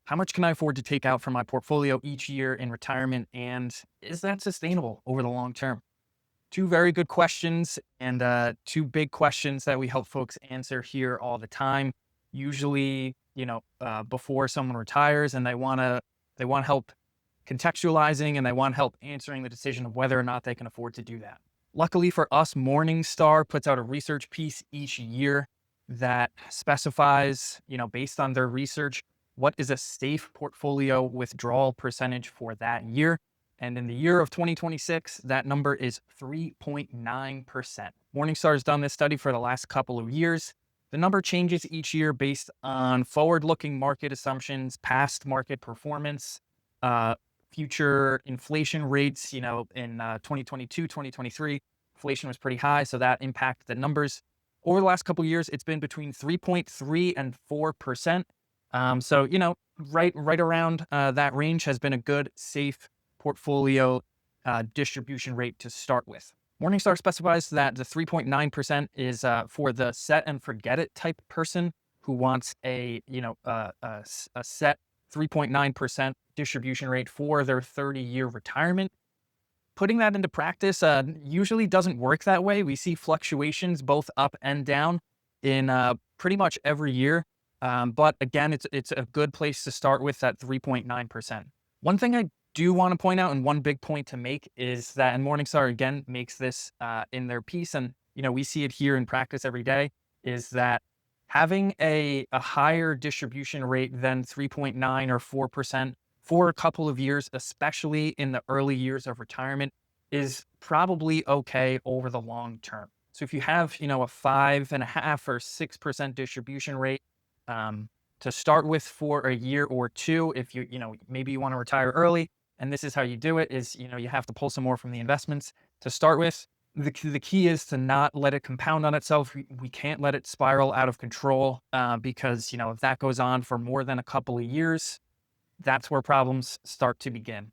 How much can I afford to take out from my portfolio each year in retirement? And is that sustainable over the long term? Two very good questions, and two big questions that we help folks answer here all the time. Usually, before someone retires, and they want help contextualizing, and they want help answering the decision of whether or not they can afford to do that. Luckily for us, Morningstar puts out a research piece each year that specifies, based on their research, what is a safe portfolio withdrawal percentage for that year. And in the year of 2026, that number is 3.9%. Morningstar has done this study for the last couple of years. The number changes each year based on forward-looking market assumptions, past market performance, future inflation rates. In 2022, 2023, inflation was pretty high, so that impacted the numbers. Over the last couple of years, it's been between 3.3 and 4%. So, right around that range has been a good, safe portfolio distribution rate to start with. Morningstar specifies that the 3.9% is for the set and forget it type person who wants a set 3.9% distribution rate for their 30-year retirement. Putting that into practice usually doesn't work that way. We see fluctuations both up and down in pretty much every year. But again, it's a good place to start with that 3.9%. One thing I do want to point out, and one big point to make, is that, and Morningstar again makes this in their piece, and we see it here in practice every day, is that having a higher distribution rate than 3.9 or 4% for a couple of years, especially in the early years of retirement, is probably okay over the long term. So if you have, a 5.5 or 6% distribution rate to start with for a year or two, if maybe you want to retire early, and this is how you do it, is, you have to pull some more from the investments to start with. The key is to not let it compound on itself. We can't let it spiral out of control because, if that goes on for more than a couple of years, that's where problems start to begin.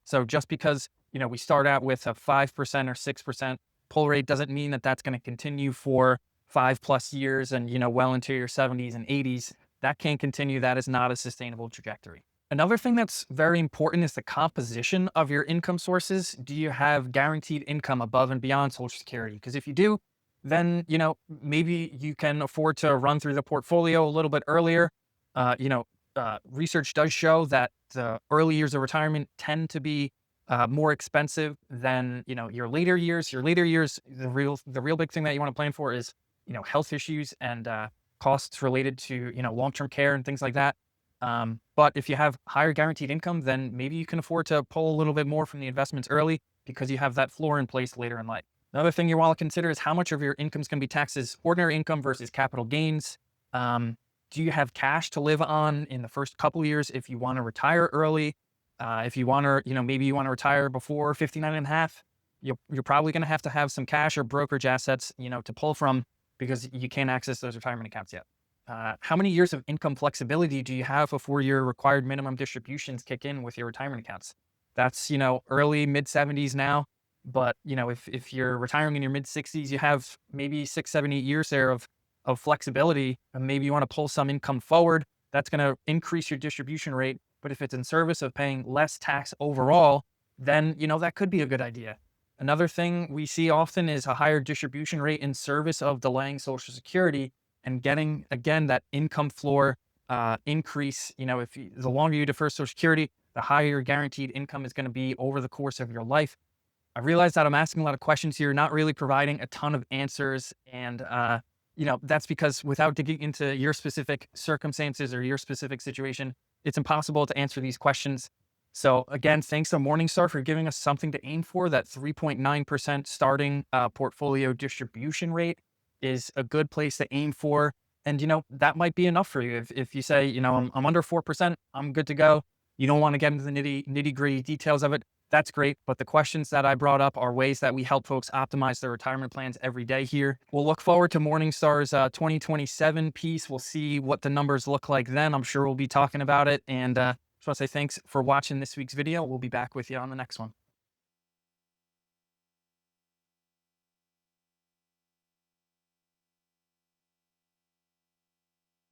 So just because, we start out with a 5% or 6% pull rate doesn't mean that that's going to continue for 5+ years and, well into your 70s and 80s. That can't continue. That is not a sustainable trajectory. Another thing that's very important is the composition of your income sources. Do you have guaranteed income above and beyond Social Security? Because if you do, then, maybe you can afford to run through the portfolio a little bit earlier. Research does show that the early years of retirement tend to be more expensive than, your later years. Your later years, the real big thing that you want to plan for is, health issues and costs related to, long-term care and things like that. But if you have higher guaranteed income, then maybe you can afford to pull a little bit more from the investments early because you have that floor in place later in life. Another thing you want to consider is how much of your income is going to be taxed as ordinary income versus capital gains. Do you have cash to live on in the first couple of years if you want to retire early? If you want to, maybe you want to retire before 59 and a half, you're probably going to have some cash or brokerage assets, to pull from because you can't access those retirement accounts yet. How many years of income flexibility do you have before your required minimum distributions kick in with your retirement accounts? That's, early mid 70s now. But, if you're retiring in your mid 60s, you have maybe 6, 7, 8 years there of flexibility, and maybe you want to pull some income forward. That's going to increase your distribution rate. But if it's in service of paying less tax overall, then, that could be a good idea. Another thing we see often is a higher distribution rate in service of delaying Social Security and getting, again, that income floor increase. The longer you defer Social Security, the higher your guaranteed income is going to be over the course of your life. I realize that I'm asking a lot of questions here, not really providing a ton of answers. And, that's because without digging into your specific circumstances or your specific situation, it's impossible to answer these questions. So again, thanks to Morningstar for giving us something to aim for. That 3.9% starting portfolio distribution rate is a good place to aim for. And, that might be enough for you. If you say, I'm under 4%, I'm good to go. You don't want to get into the nitty gritty details of it. That's great. But the questions that I brought up are ways that we help folks optimize their retirement plans every day here. We'll look forward to Morningstar's 2027 piece. We'll see what the numbers look like then. I'm sure we'll be talking about it. And just want to say thanks for watching this week's video. We'll be back with you on the next one.